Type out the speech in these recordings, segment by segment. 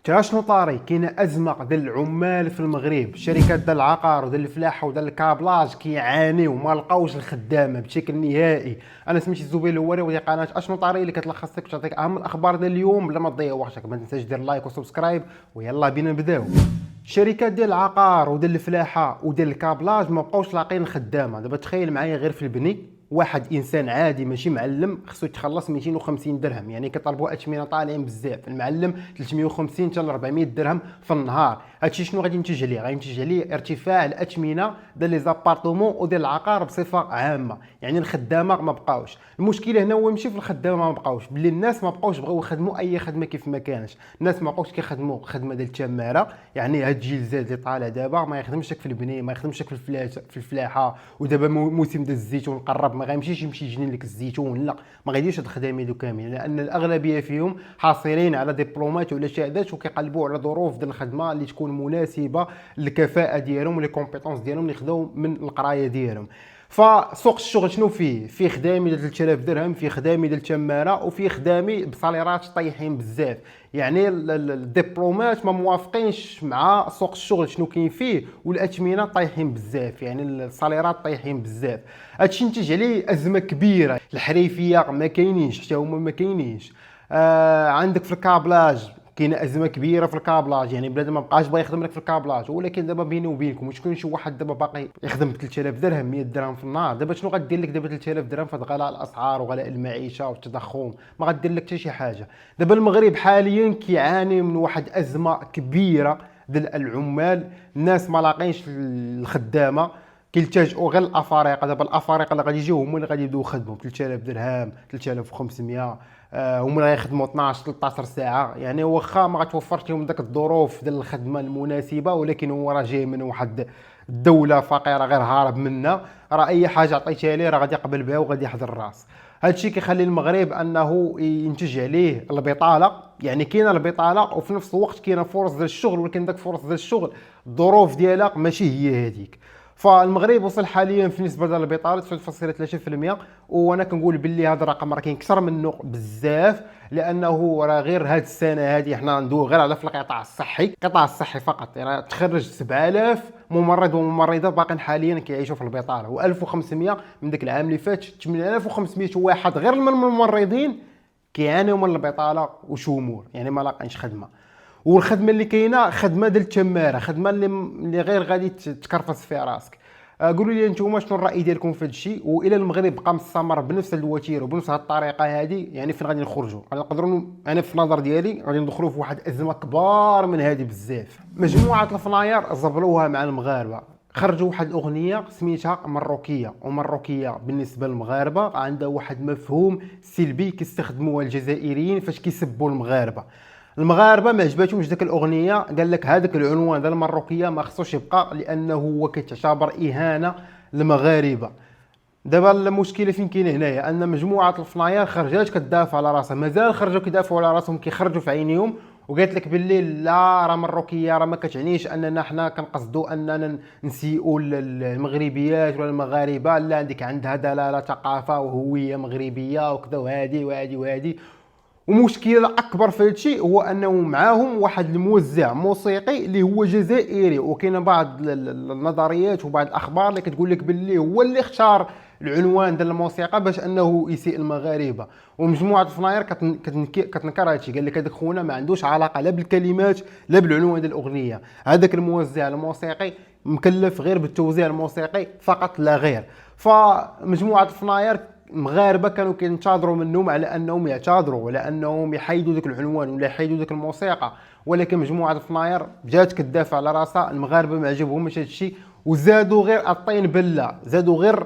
شنو طاري؟ كاينه ازمه ديال العمال في المغرب. الشركات ديال العقار وديال الفلاحه وديال الكابلاج كيعانيو وما لقاوش الخدامه بشكل نهائي. انا سميتي الزبير الهواري ودي قناه اشنو طاري اللي كتلخص لك تعطيك اهم الاخبار ديال اليوم بلا ما تضيع وقتك. ما تنساش دير لايك وسبسكرايب ويلا بينا نبداو. الشركات ديال العقار وديال الفلاحه وديال الكابلاج ما بقاوش لاقين خدامه. دابا تخيل معايا غير في البني واحد انسان عادي ماشي معلم خصو يتخلص 250 درهم، يعني كيطلبوا اثمنه طالعين بزاف. المعلم 350 حتى ل 400 درهم في النهار. هادشي شنو غادي ينتج عليه؟ غادي ينتج عليه ارتفاع الاثمنه ديال لي زابارتمون وديال العقار بصفه عامه، يعني الخدامه ما بقاوش. المشكله هنا هو ماشي في الخدامه ما بقاوش، بلي الناس ما بقاوش بغاو يخدموا اي خدمه كيف ما كانش. الناس ما بقاوش كيخدموا خدمه ديال التماره، يعني هاد الجيل زاد اللي طالع دابا ما يخدمش في البني، ما يخدمش في الفلاحه. ودابا موسم ديال الزيتون قرب، ما غيمشيش يمشي يجني لك الزيتون، لا ما غاديش هاد الخدامه هادو كاملين، لان الاغلبيه فيهم حاصلين على دبلومات ولا شهادات وكيقلبوا على ظروف ديال الخدمه اللي تكون مناسبه للكفاءه ديالهم ولي كومبيتونس ديالهم اللي خداو من القرايه ديالهم. فسوق الشغل شنو فيه خدامي ديال 3000 درهم، فيه خدامي ديال تماره، وفيه خدامي بصاليرات طايحين بزاف. يعني الدبلومات ما موافقينش مع سوق الشغل شنو كاين فيه، والاثمنه طايحين بزاف، يعني الصاليرات طايحين بزاف. هادشي نتج عليه ازمه كبيره. الحريفيه ما كاينينش، حتى هما ما كاينينش. عندك في الكابلاج كاينه ازمه كبيره في الكابلاج، يعني بلاد ما بقاش بغا يخدم لك في الكابلاج. ولكن دابا بيني وبينكم واش كاين شي واحد دابا باقي يخدم ب 3000 درهم 100 درهم في النهار؟ دابا شنو غدير لك دابا 3000 درهم في غلاء الاسعار وغلاء المعيشه والتضخم؟ ما غدير لك حتى شي حاجه. دابا المغرب حاليا كيعاني من واحد ازمه كبيره ديال العمال. الناس ما لاقينش الخدامه، كيلتجئوا غير الافارقه. دابا الافارقه اللي غادي يجيو هما اللي غادي يبداو يخدموا ب 3000 درهم 3500. هما اللي غيخدموا 12 13 ساعه. يعني واخا ما غتوفرش لهم داك الظروف ديال الخدمه المناسبه، ولكن هو راه جاي من واحد الدوله فقيره غير هارب منها، راه اي حاجه عطيتها ليه راه غادي يقبل بها وغادي يحضر الراس. هادشي كيخلي المغرب انه ينتج عليه البطاله. يعني كاينه البطاله وفي نفس الوقت كاينه فرص ديال الشغل، ولكن داك فرص ديال الشغل الظروف ديالها ماشي هي هذيك. فالمغرب وصل حاليا في نسبه ديال البطاله 9.3%، وانا كنقول باللي هذا الرقم راه كاين اكثر منه بزاف، لانه راه غير هذه السنه هذه حنا ندوي غير على في القطاع الصحي فقط. يعني تخرج 7000 ممرض وممرضه باقين حاليا كيعيشوا في البطاله، و1500 من داك العام اللي فات 8500 واحد غير من الممرضين كيعانيو من البطاله وشمول، يعني ما لاقينش خدمه. والخدمه اللي كاينه خدمه ديال التماره، خدمه اللي غير غادي تكرفص فيها راسك. قولوا لي انتم شنو الراي ديالكم في هذا الشيء؟ والى المغرب بقى مستمر بنفس الوتيره وبنفس الطريقه هذه، يعني فين غادي نخرجوا؟ غادي نقدروا، انا في النظر ديالي غادي ندخلوا في واحد ازمه كبار من هذه بزاف. مجموعه الفناير زبلوها مع المغاربه، خرجوا واحد الاغنيه سميتها مروكيه. ومروكيه بالنسبه للمغاربه عندها واحد مفهوم سلبي كيستخدموها الجزائريين فاش كيسبوا المغاربه. المغاربه ما عجباتهمش داك الاغنيه، قال لك هذاك العنوان ديال المروكيه ما خصوش يبقى لانه هو كيتعتبر اهانه للمغاربه. دابا المشكله فين كاين هنايا؟ ان مجموعه الفناير خرجات كتدافع على راسها، مازال خرجوا كيدافعوا على راسهم، كيخرجوا في عينيهم وقالت لك باللي لا راه مروكيه راه ما كتعنيش اننا حنا كنقصدوا اننا نسيئوا المغربيات ولا المغاربه، لا عندها دلاله ثقافه وهويه مغربيه وكذا وهادي وهادي وهادي. ومشكله اكبر في هذا الشيء هو انه معاهم واحد الموزع موسيقي اللي هو جزائري، وكاين بعض النظريات وبعض الاخبار اللي كتقول لك باللي هو اللي اختار العنوان ديال الموسيقى باش انه يسيء المغاربه. ومجموعه الفناير كتنكر هادشي، قال لك هذاك خونا ما عندوش علاقه لا بالكلمات لا بالعنوان ديال الاغنيه. هذاك الموزع الموسيقي مكلف غير بالتوزيع الموسيقي فقط لا غير. فمجموعه الفناير مغاربه كانوا كينتظروا منهم على انهم يعتذروا ولا انهم يحيدوا ذاك العنوان ولا يحيدوا ذاك الموسيقى، ولكن مجموعه الفناير جات كتدافع على راسها. المغاربه ما عجبهمش هذا الشيء وزادوا غير الطين بله، زادوا غير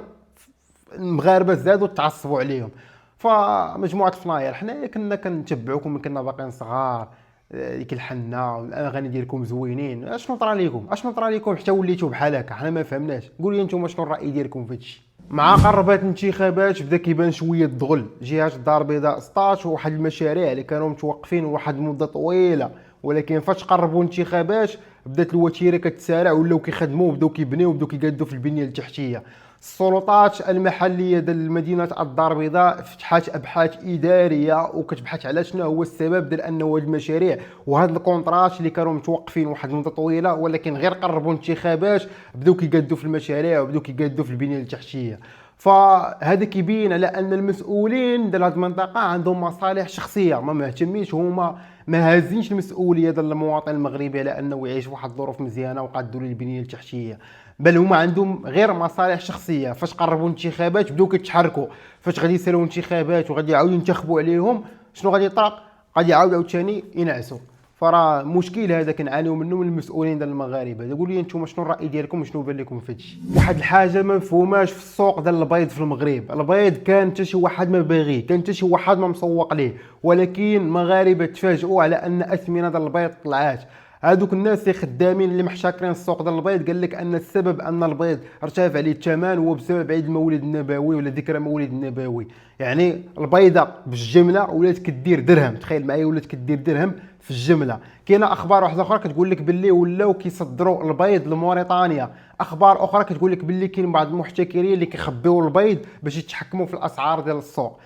المغاربه زادوا تعصبوا عليهم. فمجموعه الفناير حنايا كنا كنتبعوكم من كنا باقيين صغار، ديك الحنه والاغاني ديالكم زوينين، اشنو طرا لكم حتى وليتوا بحال هكا؟ حنا ما فهمناش. قولوا لي نتوما شنو الراي ديالكم في هادشي. مع قربات الانتخابات بدا كيبان شويه الدغل. جهات الدار البيضاء سطات وواحد المشاريع اللي كانوا متوقفين واحد المده طويله، ولكن فاش قربوا الانتخابات بدات الوتيره كتسارع، ولاو كيخدموا وبداو كيبنيو وبداو كيجادوا في البنيه التحتيه. السلطات المحليه ديال مدينه الدار البيضاء فتحت ابحاث اداريه وكتبحث على شنو هو السبب ديال انه هاد المشاريع وهاد الكونطرات اللي كانوا متوقفين واحد المده طويله، ولكن غير قربوا الانتخابات بداو كيجدوا في المشاريع وبداو كيجدوا في البنيه التحتيه. فهذا كيبين على ان المسؤولين ديال هذه المنطقه عندهم مصالح شخصيه، ما مهتمينش هما، ما هازينش المسؤوليه ديال المواطن المغربي على انه يعيش واحد الظروف مزيانه وقادوا له البنيه التحتيه، بل هما عندهم غير مصالح شخصيه. فاش قربوا الانتخابات بداو كيتحركوا، فاش غادي يصيروا انتخابات وغادي يعاودوا ينتخبوا عليهم شنو غادي يطرق؟ غادي يعاودوا عاوتاني ينعسوا. فراه مشكل هذا كنعانيو منه من المسؤولين ديال المغاربه. قولوا لي انتم شنو الراي ديالكم وشنو بان لكم في هذا الشيء؟ واحد الحاجه ما مفهوماش في السوق ديال البيض في المغرب. البيض كان حتى شي واحد ما باغيه، كان حتى شي واحد ما مسوق ليه، ولكن المغاربه تفاجئوا على ان اثمنه ديال البيض طلعات. هذوك الناس اللي خدامين اللي محتكرين السوق ديال البيض قال لك ان السبب ان البيض ارتفع عليه الثمن هو بسبب عيد المولد النبوي ولا ذكرى مولد النبوي. يعني البيضه بالجمله ولات كدير درهم، تخيل معايا، ولات كدير درهم في الجمله. كاينه اخبار واحده اخرى كتقول لك باللي ولاو كيصدروا البيض لموريتانيا، اخبار اخرى كتقول لك باللي كاين بعض المحتكرين اللي كيخبيو البيض باش يتحكموا في الاسعار ديال السوق.